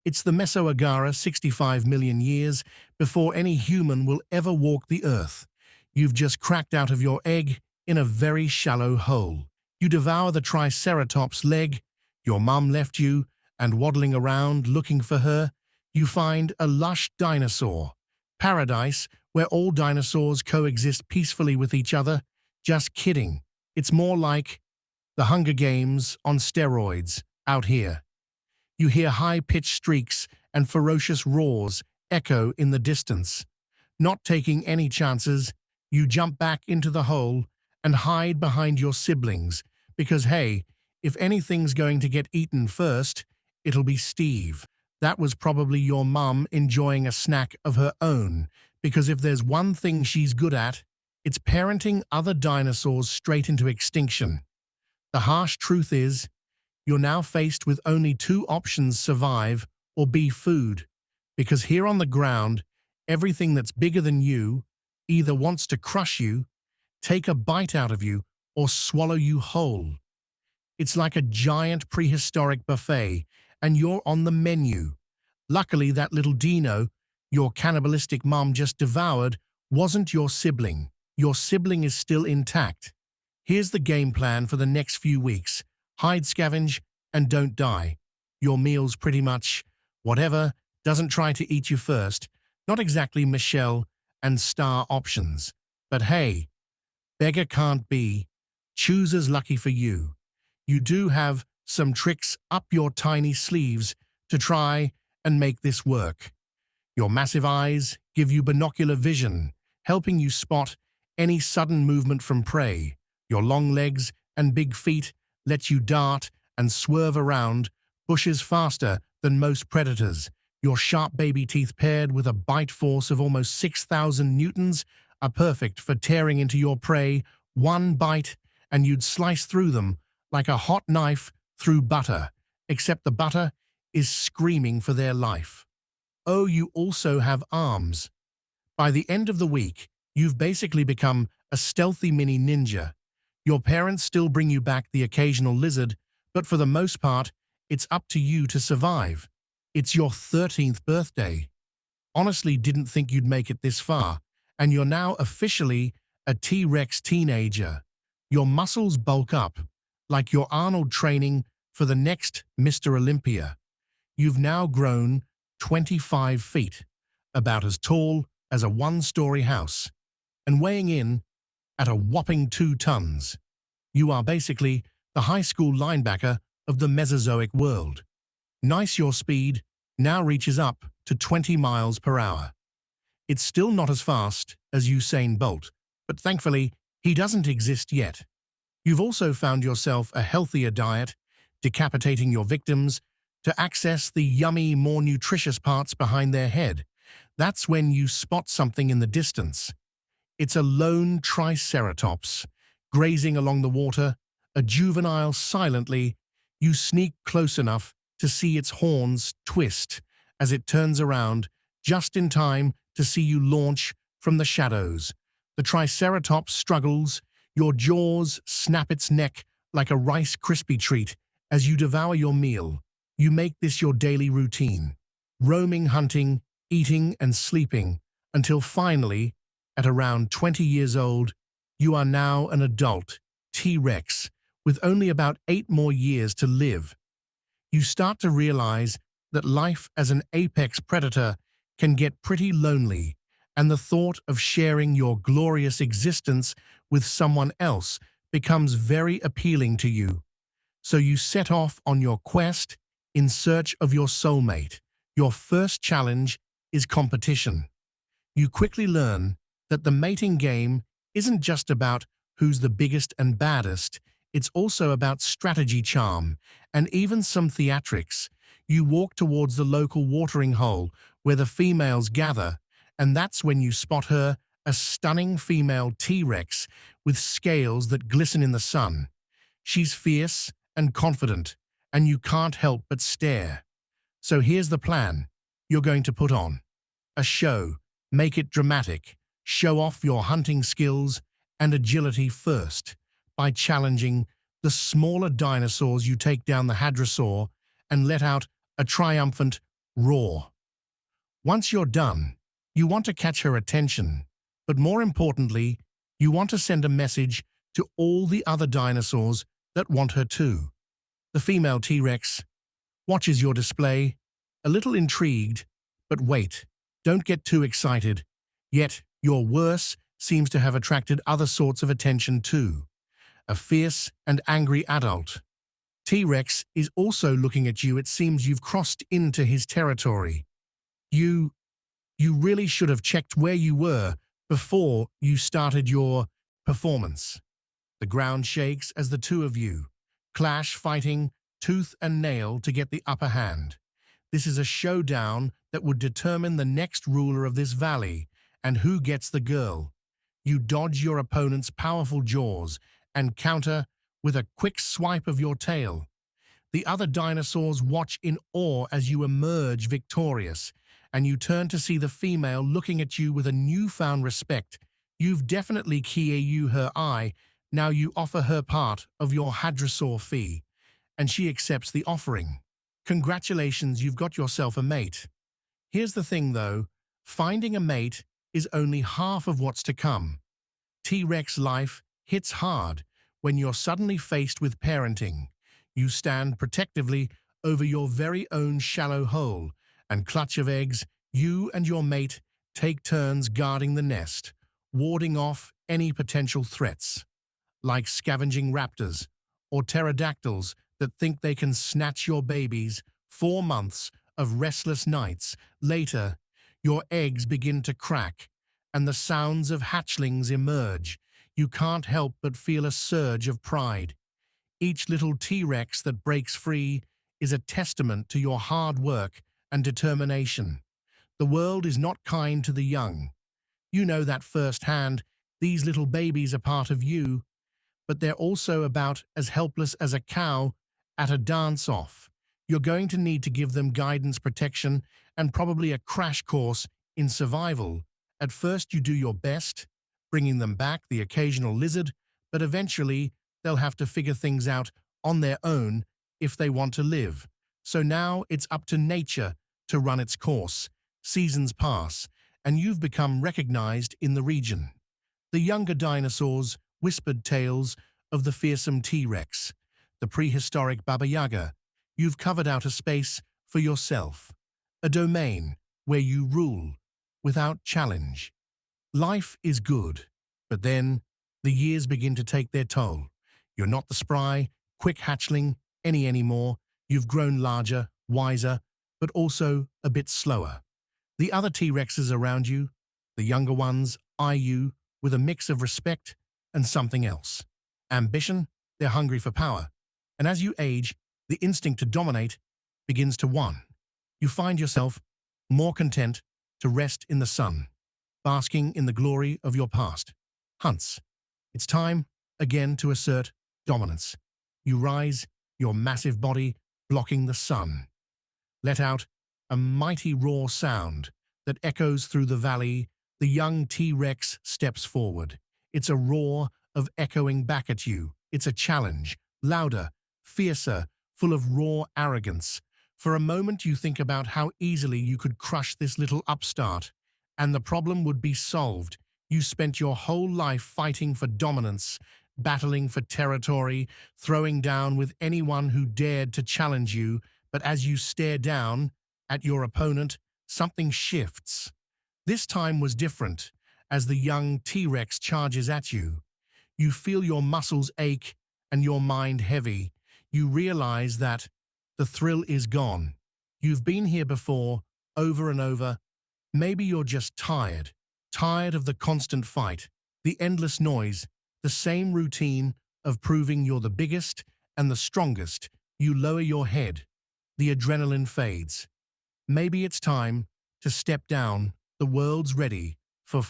It's the Mesoagara 65 million years before any human will ever walk the earth. You've just cracked out of your egg in a very shallow hole. You devour the Triceratops' leg, your mum left you, and waddling around looking for her, you find a lush dinosaur. Paradise where all dinosaurs coexist peacefully with each other. Just kidding. It's more like the Hunger Games on steroids out here. You hear high-pitched shrieks and ferocious roars echo in the distance. Not taking any chances, you jump back into the hole and hide behind your siblings because, hey, if anything's going to get eaten first, it'll be Steve. That was probably your mum enjoying a snack of her own, because if there's one thing she's good at, it's parenting other dinosaurs straight into extinction. The harsh truth is, you're now faced with only two options: survive or be food. Because here on the ground, everything that's bigger than you either wants to crush you, take a bite out of you, or swallow you whole. It's like a giant prehistoric buffet, and you're on the menu. Luckily, that little dino your cannibalistic mom just devoured wasn't your sibling. Your sibling is still intact. Here's the game plan for the next few weeks. Hide, scavenge, and don't die. Your meal's pretty much whatever doesn't try to eat you first. Not exactly Michelle and Star options. But hey, beggar can't be choosers. Lucky for you. You do have some tricks up your tiny sleeves to try and make this work. Your massive eyes give you binocular vision, helping you spot any sudden movement from prey. Your long legs and big feet let you dart and swerve around bushes faster than most predators. Your sharp baby teeth, paired with a bite force of almost 6,000 newtons, are perfect for tearing into your prey. One bite, and you'd slice through them like a hot knife through butter, except the butter is screaming for their life. Oh, you also have arms. By the end of the week, you've basically become a stealthy mini ninja. Your parents still bring you back the occasional lizard, but for the most part, it's up to you to survive. It's your 13th birthday. Honestly, didn't think you'd make it this far, and you're now officially a T-Rex teenager. Your muscles bulk up, like you're Arnold training for the next Mr. Olympia. You've now grown 25 feet, about as tall as a one-story house, and weighing in at a whopping 2 tons. You are basically the high school linebacker of the Mesozoic world. Nice, your speed now reaches up to 20 miles per hour. It's still not as fast as Usain Bolt, but thankfully, he doesn't exist yet. You've also found yourself a healthier diet, decapitating your victims to access the yummy, more nutritious parts behind their head. That's when you spot something in the distance. It's a lone Triceratops, grazing along the water, a juvenile silently. You sneak close enough to see its horns twist as it turns around, just in time to see you launch from the shadows. The Triceratops struggles, your jaws snap its neck like a Rice Krispie treat as you devour your meal. You make this your daily routine, roaming, hunting, eating, and sleeping, until finally, at around 20 years old, you are now an adult T-Rex with only about 8 more years to live. You start to realize that life as an apex predator can get pretty lonely, and the thought of sharing your glorious existence with someone else becomes very appealing to you. So you set off on your quest in search of your soulmate. Your first challenge is competition. You quickly learn that the mating game isn't just about who's the biggest and baddest, it's also about strategy, charm, and even some theatrics. You walk towards the local watering hole where the females gather, and that's when you spot her, a stunning female T-Rex with scales that glisten in the sun. She's fierce and confident, and you can't help but stare. So here's the plan. You're going to put on a show, make it dramatic, show off your hunting skills and agility first. By challenging the smaller dinosaurs, you take down the hadrosaur and let out a triumphant roar. Once you're done, you want to catch her attention, but more importantly, you want to send a message to all the other dinosaurs that want her too. The female T-Rex watches your display, a little intrigued, but wait, don't get too excited. Yet, your worse seems to have attracted other sorts of attention too. A fierce and angry adult T-Rex is also looking at you. It seems you've crossed into his territory. You really should have checked where you were before you started your performance. The ground shakes as the two of you clash, fighting tooth and nail to get the upper hand. This is a showdown that would determine the next ruler of this valley and who gets the girl. You dodge your opponent's powerful jaws and counter with a quick swipe of your tail. The other dinosaurs watch in awe as you emerge victorious, and you turn to see the female looking at you with a newfound respect. You've definitely keyed her eye. Now you offer her part of your hadrosaur fee, and she accepts the offering. Congratulations, you've got yourself a mate. Here's the thing though, finding a mate is only half of what's to come. T-Rex life hits hard when you're suddenly faced with parenting. You stand protectively over your very own shallow hole and clutch of eggs. You and your mate take turns guarding the nest, warding off any potential threats, like scavenging raptors or pterodactyls that think they can snatch your babies. 4 months of restless nights later, your eggs begin to crack and the sounds of hatchlings emerge. You can't help but feel a surge of pride. Each little T-Rex that breaks free is a testament to your hard work and determination. The world is not kind to the young. You know that firsthand. These little babies are part of you, but they're also about as helpless as a cow at a dance-off. You're going to need to give them guidance, protection, and probably a crash course in survival. At first you do your best, bringing them back the occasional lizard, but eventually they'll have to figure things out on their own if they want to live. So now it's up to nature to run its course. Seasons pass, and you've become recognized in the region. The younger dinosaurs whispered tales of the fearsome T-Rex, the prehistoric Baba Yaga. You've covered out a space for yourself, a domain where you rule without challenge. Life is good, but then the years begin to take their toll. You're not the spry, quick hatchling anymore. You've grown larger, wiser, but also a bit slower. The other T-Rexes around you, the younger ones, eye you with a mix of respect and something else. Ambition, they're hungry for power. And as you age, the instinct to dominate begins to wane. You find yourself more content to rest in the sun, basking in the glory of your past. Hunts. It's time, again, to assert dominance. You rise, your massive body blocking the sun. Let out a mighty roar sound that echoes through the valley. The young T-Rex steps forward. It's a roar of echoing back at you. It's a challenge, louder, fiercer, full of raw arrogance. For a moment you think about how easily you could crush this little upstart, and the problem would be solved. You spent your whole life fighting for dominance, battling for territory, throwing down with anyone who dared to challenge you, but as you stare down at your opponent, something shifts. This time was different. As the young T-Rex charges at you, you feel your muscles ache and your mind heavy. You realize that the thrill is gone. You've been here before, over and over. Maybe you're just tired of the constant fight, the endless noise, the same routine of proving you're the biggest and the strongest. You lower your head. The adrenaline fades. Maybe it's time to step down. The world's ready for